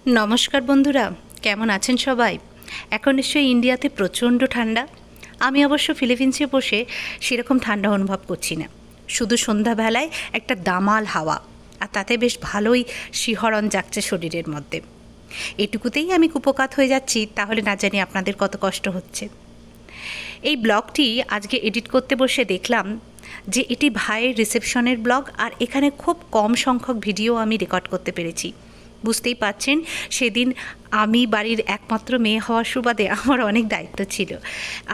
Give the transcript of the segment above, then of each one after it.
নমস্কার বন্ধুরা, কেমন আছেন সবাই? এখন নিশ্চয়ই ইন্ডিয়াতে প্রচণ্ড ঠান্ডা। আমি অবশ্য ফিলিপিন্সে বসে সেরকম ঠান্ডা অনুভব করছি না। শুধু সন্ধ্যাবেলায় একটা দামাল হাওয়া, আর তাতে বেশ ভালোই শিহরণ জাগছে শরীরের মধ্যে। এটুকুতেই আমি কুপোকাত হয়ে যাচ্ছি, তাহলে না জানি আপনাদের কত কষ্ট হচ্ছে। এই ব্লগটি আজকে এডিট করতে বসে দেখলাম যে এটি ভাইয়ের রিসেপশনের ব্লগ, আর এখানে খুব কম সংখ্যক ভিডিও আমি রেকর্ড করতে পেরেছি। বুঝতেই পারছেন, সেদিন আমি বাড়ির একমাত্র মেয়ে হওয়ার সুবাদে আমার অনেক দায়িত্ব ছিল,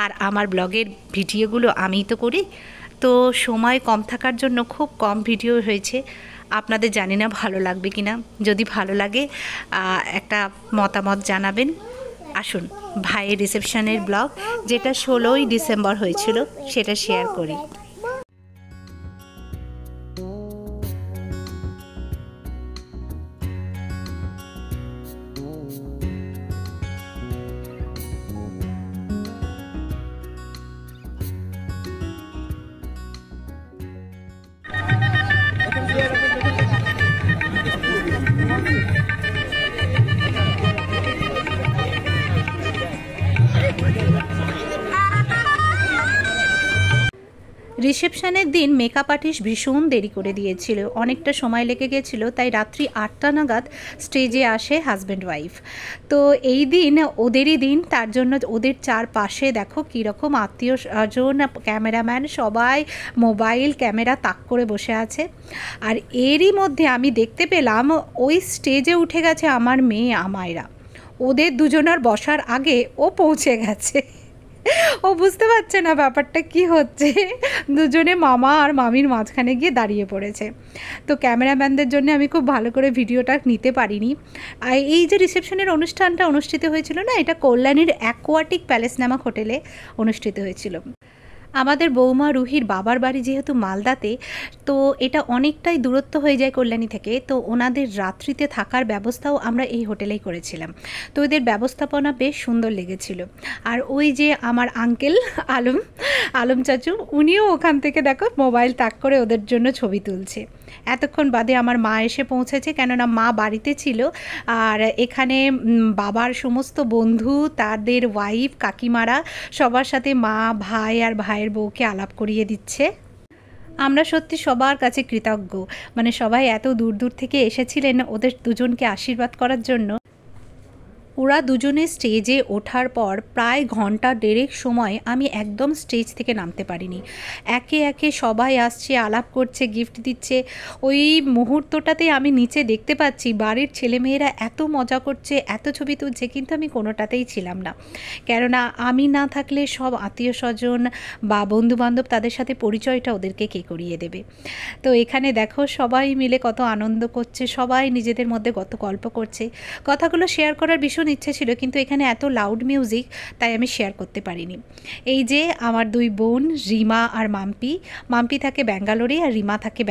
আর আমার ব্লগের ভিডিওগুলো আমিই তো করি, তো সময় কম থাকার জন্য খুব কম ভিডিও হয়েছে। আপনাদের জানি না ভালো লাগবে কি না। যদি ভালো লাগে একটা মতামত জানাবেন। আসুন ভাইয়ের রিসেপশনের ব্লগ, যেটা 16ই ডিসেম্বর হয়েছিল, সেটা শেয়ার করি। রিসেপশনের দিন মেকআপ আর্টিস্ট ভীষণ দেরি করে দিয়েছিল, অনেকটা সময় লেগে গেছিল, তাই রাত্রি 8টা নাগাদ স্টেজে আসে হাজব্যান্ড ওয়াইফ। তো এই দিন ওদেরই দিন, তার জন্য ওদের চারপাশে দেখো কীরকম আত্মীয় স্বজন, ক্যামেরাম্যান সবাই মোবাইল ক্যামেরা তাক করে বসে আছে। আর এরই মধ্যে আমি দেখতে পেলাম ওই স্টেজে উঠে গেছে আমার মেয়ে আমায়রা। ওদের দুজনার বসার আগে ও পৌঁছে গেছে। ও বুঝতে পারছে না ব্যাপারটা কি হচ্ছে, দুজনে মামা আর মামির মাঝখানে গিয়ে দাঁড়িয়ে পড়েছে। তো ক্যামেরাম্যানদের জন্য আমি খুব ভালো করে ভিডিওটা নিতে পারিনি। আর এই যে রিসেপশনের অনুষ্ঠানটা অনুষ্ঠিত হয়েছিল না, এটা কল্যাণীর অ্যাকোয়াটিক প্যালেস নামক হোটেলে অনুষ্ঠিত হয়েছিল। আমাদের বৌমা রুহির বাবার বাড়ি যেহেতু মালদাতে, তো এটা অনেকটাই দূরত্ব হয়ে যায় কল্যাণী থেকে, তো ওনাদের রাত্রিতে থাকার ব্যবস্থাও আমরা এই হোটেলেই করেছিলাম। তো এদের ব্যবস্থাপনা বেশ সুন্দর লেগেছিল। আর ওই যে আমার আঙ্কেল আলম চাচু, উনিও ওখান থেকে দেখো মোবাইল তাক করে ওদের জন্য ছবি তুলছে। এতক্ষণ বাদে আমার মা এসে পৌঁছেছে, কেননা মা বাড়িতে ছিল, আর এখানে বাবার সমস্ত বন্ধু, তাদের ওয়াইফ, কাকিমারা সবার সাথে মা, ভাই আর ভাইয়ের বউকে আলাপ করিয়ে দিচ্ছে। আমরা সত্যি সবার কাছে কৃতজ্ঞ, মানে সবাই এত দূর দূর থেকে এসেছিলেন ওদের দুজনকে আশীর্বাদ করার জন্য। ওরা দুজনে স্টেজে ওঠার পর প্রায় ঘন্টা দেড়েক সময় আমি একদম স্টেজ থেকে নামতে পারিনি। একে একে সবাই আসছে, আলাপ করছে, গিফট দিচ্ছে। ওই মুহূর্তটাতে আমি নিচে দেখতে পাচ্ছি বাড়ির ছেলেমেয়েরা এত মজা করছে, এত ছবি তুলছে, কিন্তু আমি কোনোটাতেই ছিলাম না, কেননা আমি না থাকলে সব আত্মীয় স্বজন বা বন্ধুবান্ধব, তাদের সাথে পরিচয়টা ওদেরকে কে করিয়ে দেবে। তো এখানে দেখো সবাই মিলে কত আনন্দ করছে, সবাই নিজেদের মধ্যে কত গল্প করছে। কথাগুলো শেয়ার করার ভীষণ ইচ্ছে ছিল, কিন্তু এখানে এত লাউড মিউজিক, তাই আমি শেয়ার করতে পারিনি। এই যে আমার দুই বোন রিমা আর মাম্পি থাকে ব্যাঙ্গালোরে, আর রিমা থাকে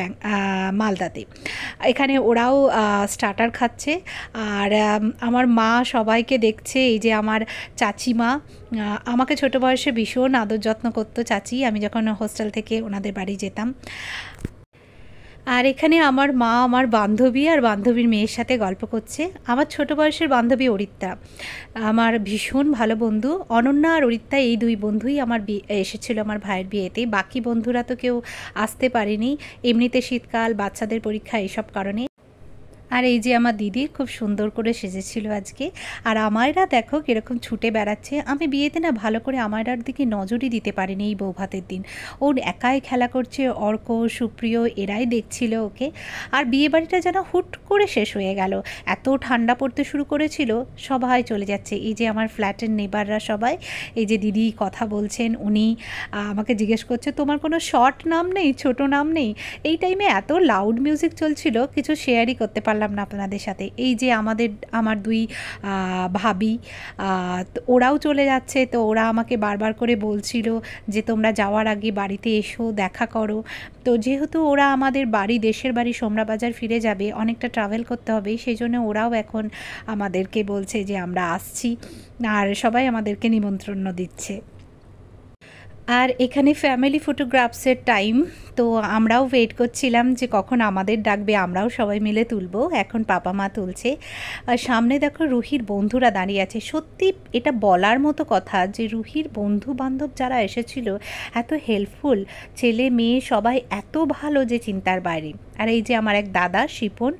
মালদাতে। এখানে ওরাও স্টার্টার খাচ্ছে, আর আমার মা সবাইকে দেখছে। এই যে আমার চাচিমা, আমাকে ছোটো বয়সে ভীষণ আদর যত্ন করতো চাচি, আমি যখন হোস্টেল থেকে ওনাদের বাড়ি যেতাম। আর এখানে আমার মা আমার বান্ধবী আর বান্ধবীর মেয়ের সাথে গল্প করছে। আমার ছোট বয়সের বান্ধবী অরিত্রা, আমার ভীষণ ভালো বন্ধু। অনন্যা আর অরিত্রা, এই দুই বন্ধুই আমার এসেছিলো আমার ভাইয়ের বিয়েতে। বাকি বন্ধুরা তো কেউ আসতে পারেনি, এমনিতে শীতকাল, বাচ্চাদের পরীক্ষা, এইসব কারণে। আর এই যে আমার দিদি খুব সুন্দর করে সেজেছিল আজকে। আর আমায়রা দেখো কীরকম ছুটে বেড়াচ্ছে। আমি বিয়েতে না ভালো করে আমায়রার দিকে নজরই দিতে পারিনি এই বৌভাতের দিন। ওর একাই খেলা করছে, অর্ক, সুপ্রিয় এরাই দেখছিল ওকে। আর বিয়েবাড়িটা যেন হুট করে শেষ হয়ে গেল, এত ঠান্ডা পড়তে শুরু করেছিল, সবাই চলে যাচ্ছে। এই যে আমার ফ্ল্যাটের নেবাররা সবাই, এই যে দিদি কথা বলছেন, উনি আমাকে জিজ্ঞেস করছে তোমার কোনো শর্ট নাম নেই, ছোট নাম নেই। এই টাইমে এত লাউড মিউজিক চলছিল, কিছু শেয়ারই করতে পারলাম না আপনাদের সাথে। এই যে আমার দুই ভাবি, ওরাও চলে যাচ্ছে, তো ওরা আমাকে বারবার করে বলছিল যে তোমরা যাওয়ার আগে বাড়িতে এসো, দেখা করো। তো যেহেতু ওরা আমাদের বাড়ি, দেশের বাড়ি সোমরা বাজার ফিরে যাবে, অনেকটা ট্রাভেল করতে হবে, সেই জন্য ওরাও এখন আমাদেরকে বলছে যে আমরা আসছি, আর সবাই আমাদেরকে নিমন্ত্রণ দিচ্ছে। আর এখানে ফ্যামিলি ফটোগ্রাফসের টাইম, তো আমরাও ওয়েট করছিলাম যে কখন আমাদের ডাকবে, আমরাও সবাই মিলে তুলবো। এখন পাপা মা তুলছে। আর সামনে দেখো রুহির বন্ধুরা দাঁড়িয়ে আছে। সত্যি এটা বলার মতো কথা যে রুহির বন্ধু বান্ধব যারা এসেছিল এত হেল্পফুল, ছেলে মেয়ে সবাই এত ভালো যে চিন্তার বাইরে। আর এই যে আমার এক দাদা শিপন,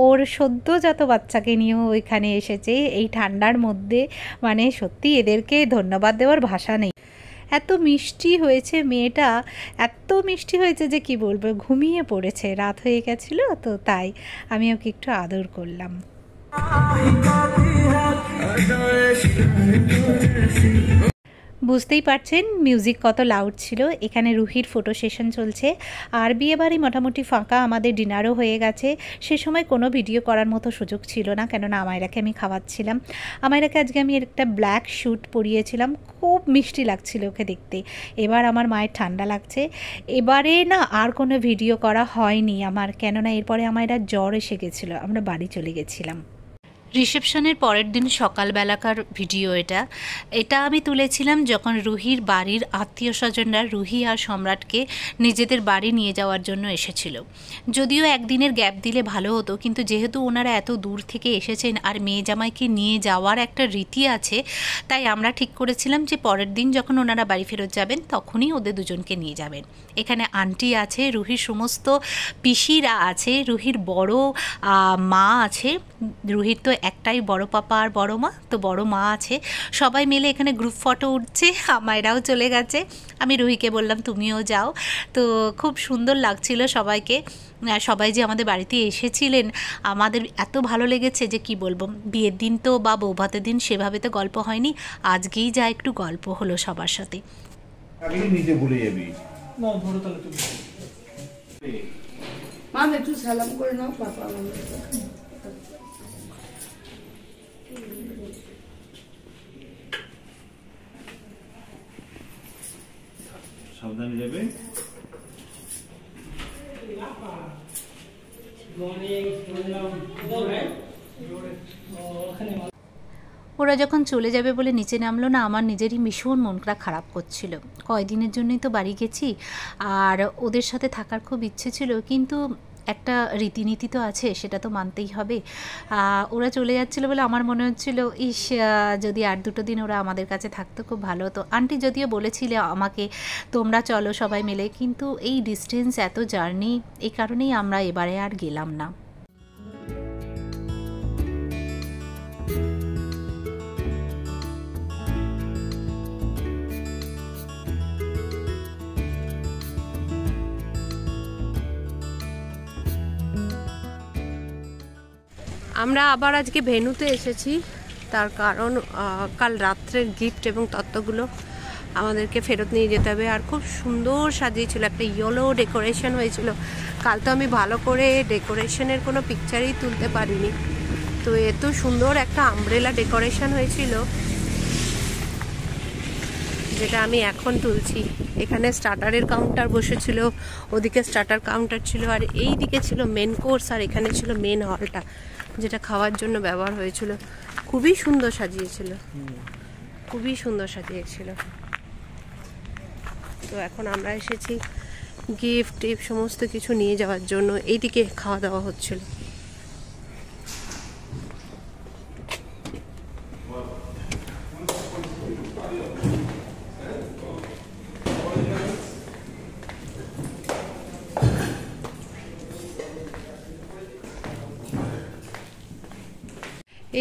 ওর সদ্যজাত বাচ্চাকে নিয়েও এখানে এসেছে এই ঠান্ডার মধ্যে। মানে সত্যি এদেরকে ধন্যবাদ দেওয়ার ভাষা নেই। এত মিষ্টি হয়েছে মেয়েটা, এত মিষ্টি হয়েছে যে কি বলবো, ঘুমিয়ে পড়েছে, রাত হয়ে গেছিলো তো তাই আমি ওকে একটু আদর করলাম। বুঝতেই পারছেন মিউজিক কত লাউড ছিল। এখানে রুহির ফটো সেশন চলছে আর বিয়েবাড়ি মোটামুটি ফাঁকা, আমাদের ডিনারও হয়ে গেছে। সে সময় কোনো ভিডিও করার মতো সুযোগ ছিল না, কেননা আমায়রাকে আমি খাওয়াচ্ছিলাম। আমায়রাকে আজকে আমি একটা ব্ল্যাক স্যুট পরিয়েছিলাম, খুব মিষ্টি লাগছিল ওকে দেখতে। এবার আমার মায়ের ঠান্ডা লাগছে। এবারে না আর কোনো ভিডিও করা হয়নি আমার, কেননা এরপরে আমায়রা জ্বর এসে গেছিলো, আমরা বাড়ি চলে গেছিলাম। রিসেপশনের পরের দিন সকালবেলাকার ভিডিও এটা আমি তুলেছিলাম যখন রুহির বাড়ির আত্মীয় স্বজনরা রুহি আর সম্রাটকে নিজেদের বাড়ি নিয়ে যাওয়ার জন্য এসেছিল। যদিও একদিনের গ্যাপ দিলে ভালো হতো, কিন্তু যেহেতু ওনারা এত দূর থেকে এসেছেন আর মেয়ে জামাইকে নিয়ে যাওয়ার একটা রীতি আছে, তাই আমরা ঠিক করেছিলাম যে পরের দিন যখন ওনারা বাড়ি ফেরত যাবেন তখনই ওদের দুজনকে নিয়ে যাবেন। এখানে আন্টি আছে, রুহির সমস্ত পিসিরা আছে, রুহির বড় মা আছে, রুহির তো একটাই বড় পাপা আর বড় মা, তো বড় মা আছে। সবাই মিলে এখানে গ্রুপ ফটো উঠছে, আমায়রাও চলে গেছে। আমি রুহিকে বললাম তুমিও যাও। তো খুব সুন্দর লাগছিল সবাইকে, সবাই যে আমাদের বাড়িতে এসেছিলেন আমাদের এত ভালো লেগেছে যে কি বলবো। বিয়ের দিন তো বা বৌভাতের দিন সেভাবে তো গল্প হয়নি, আজকেই যা একটু গল্প হলো সবার সাথে। নিজে ভুলে যাবি না, ধরো তাহলে তুমি মা একটু সালাম করে নাও পাপা সাবধানে যাবে। ওরা যখন চলে যাবে বলে নিচে নামলো না, আমার নিজেরই ভীষণ মনটা খারাপ করছিল। কয়দিনের জন্যই তো বাড়ি গেছি, আর ওদের সাথে থাকার খুব ইচ্ছে ছিল, কিন্তু একটা রীতিনীতি তো আছে, সেটা তো মানতেই হবে। ওরা চলে যাচ্ছিলো বলে আমার মনে হচ্ছিল ইস, যদি আর দুটো দিন ওরা আমাদের কাছে থাকতো খুব ভালো হতো। আন্টি যদিও বলেছিলে আমাকে তোমরা চলো সবাই মিলে, কিন্তু এই ডিস্টেন্স, এত জার্নি, এই কারণেই আমরা এবারে আর গেলাম না। আমরা আবার আজকে ভেন্যুতে এসেছি, তার কারণ কাল রাত্রের গিফট এবং তত্ত্বগুলো আমাদেরকে ফেরত নিয়ে যেতে হবে। আর খুব সুন্দর সাজিয়েছিল, একটা ইয়েলো ডেকোরেশন হয়েছিল। কাল তো আমি ভালো করে ডেকোরেশনের কোনো পিকচারই তুলতে পারিনি, তো এত সুন্দর একটা আমব্রেলা ডেকোরেশন হয়েছিল যেটা আমি এখন তুলছি। এখানে স্টার্টারের কাউন্টার বসেছিল, ওদিকে স্টার্টার কাউন্টার ছিল, আর এই দিকে ছিল মেন কোর্স, আর এখানে ছিল মেন হলটা যেটা খাওয়ার জন্য ব্যবহার হয়েছিল। খুবই সুন্দর সাজিয়েছিল, খুবই সুন্দর সাজিয়েছিল। তো এখন আমরা এসেছি গিফট টিফট সমস্ত কিছু নিয়ে যাওয়ার জন্য। এইদিকে খাওয়া দাওয়া হচ্ছিল।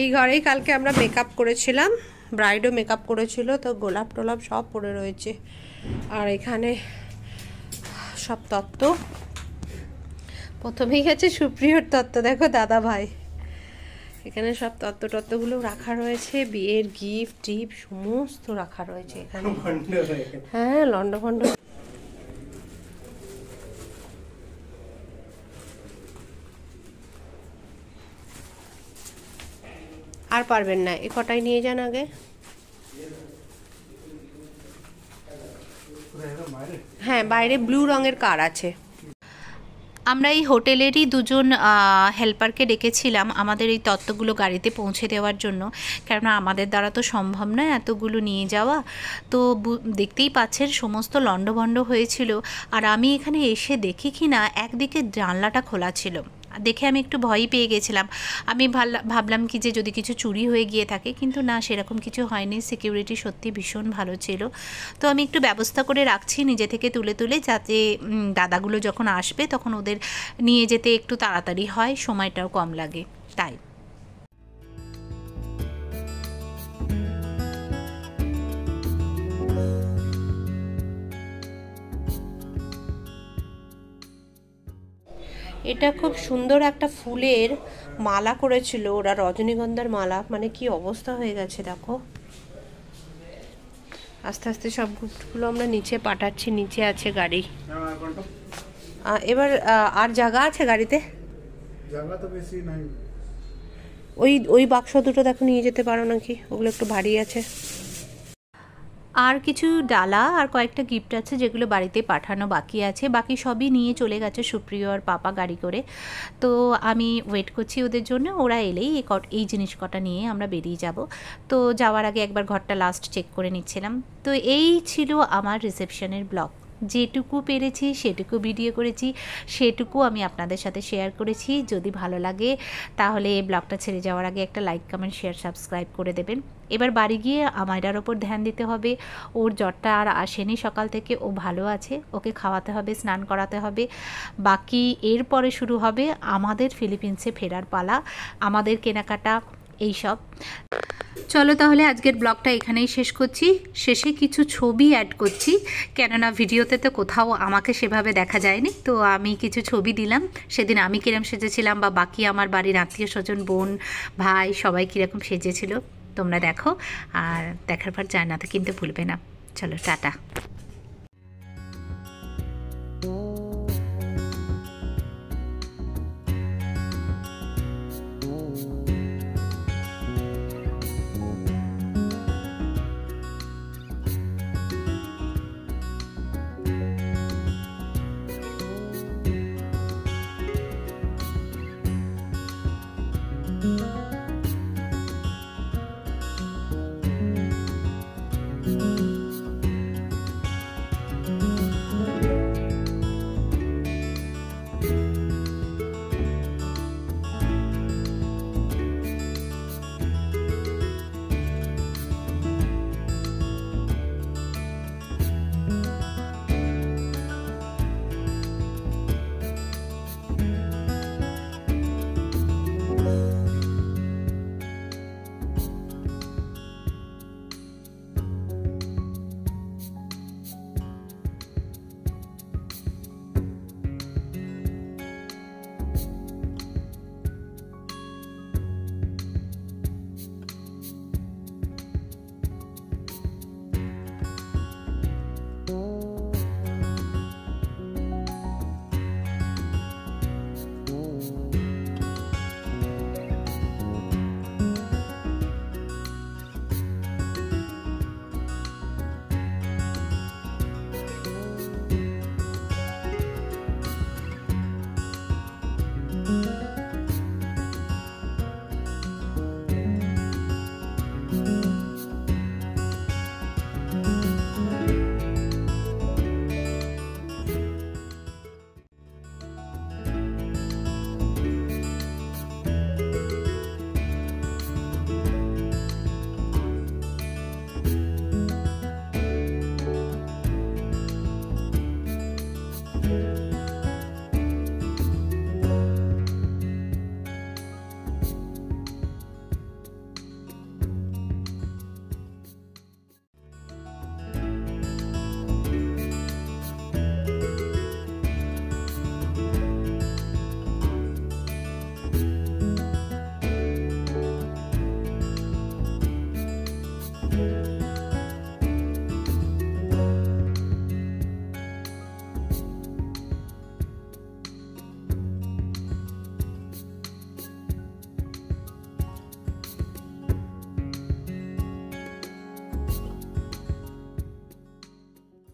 এই ঘরেই কালকে আমরা মেকআপ করেছিলাম, ব্রাইডও মেকআপ করেছিল, তো গোলাপ টোলাপ সব পড়ে রয়েছে। আর এখানে সব তত্ত্ব, প্রথমেই গেছে সুপ্রিয়র তত্ত্ব, দেখো দাদা ভাই, এখানে সব তত্ত্বগুলো রাখা রয়েছে, বিয়ের গিফট টিপ সমস্ত রাখা রয়েছে এখানে। হ্যাঁ, লন্ডন ফন্ড। আর পারবেন না, এ কটাই নিয়ে যান আগে। হ্যাঁ, বাইরে ব্লু রঙের কার আছে। আমরা এই হোটেলেরই দুজন হেল্পারকে ডেকেছিলাম আমাদের এই তত্ত্বগুলো গাড়িতে পৌঁছে দেওয়ার জন্য, কেননা আমাদের দ্বারা তো সম্ভব নয় এতগুলো নিয়ে যাওয়া। তো দেখতেই পাচ্ছেন সমস্ত লণ্ডভণ্ড হয়েছিল। আর আমি এখানে এসে দেখি কি না একদিকে জানলাটা খোলা ছিল, দেখে আমি একটু ভয়ই পেয়ে গেছিলাম। আমি ভাবলাম কি যে যদি কিছু চুরি হয়ে গিয়ে থাকে, কিন্তু না, সেরকম কিছু হয়নি। সিকিউরিটি সত্যি ভীষণ ভালো ছিল। তো আমি একটু ব্যবস্থা করে রাখছি নিজে থেকে তুলে তুলে, যাতে দাদাগুলো যখন আসবে তখন ওদের নিয়ে যেতে একটু তাড়াতাড়ি হয়, সময়টাও কম লাগে তাই। এটা খুব সুন্দর একটা ফুলের মালা করেছিল ওরা, রজনীগন্ধার মালা। মানে কি অবস্থা হয়ে গেছে দেখো। আস্তে আস্তে সব গিফটগুলো আমরা নিচে পাঠাচ্ছি, নিচে আছে গাড়ি। এবার আর জায়গা আছে গাড়িতে? জায়গা তো বেশি নাই। ওই বাক্স দুটো দেখো নিয়ে যেতে পারো নাকি, ওগুলো একটু ভারী আছে। আর কিছু ডালা আর কয়েকটা গিফট আছে যেগুলো বাড়িতে পাঠানো বাকি আছে, বাকি সবই নিয়ে চলে গেছে সুপ্রিয় আর পাপা গাড়ি করে। তো আমি ওয়েট করছি ওদের জন্য, ওরা এলেই এই জিনিস কটা নিয়ে আমরা বেরিয়ে যাব। তো যাওয়ার আগে একবার ঘরটা লাস্ট চেক করে নিচ্ছিলাম। তো এই ছিল আমার রিসেপশনের ব্লগ। যেটুকু পেরেছি সেটুকু ভিডিও করেছি, সেটুকু আমি আপনাদের সাথে শেয়ার করেছি। যদি ভালো লাগে তাহলে ব্লগটা ছেড়ে যাওয়ার আগে একটা লাইক, কমেন্ট, শেয়ার, সাবস্ক্রাইব করে দেবেন। এবার বাড়ি গিয়ে আমায়রার ওপর ধ্যান দিতে হবে। ওর জ্বরটা আর আসেনি সকাল থেকে, ও ভালো আছে। ওকে খাওয়াতে হবে, স্নান করাতে হবে। বাকি এরপরে শুরু হবে আমাদের ফিলিপিন্সে ফেরার পালা, আমাদের কেনাকাটা, এইসব। চলো তাহলে আজকের ব্লগটা এখানেই শেষ করছি। শেষে কিছু ছবি অ্যাড করছি, কেননা ভিডিওতে তো কোথাও আমাকে সেভাবে দেখা যায়নি। তো আমি কিছু ছবি দিলাম, সেদিন আমি কিরম সেজেছিলাম বা বাকি আমার বাড়ির আত্মীয় স্বজন, বোন, ভাই সবাই কীরকম সেজেছিল তোমরা দেখো। আর দেখার পর জানাতে কিন্তু ভুলবে না। চলো টাটা।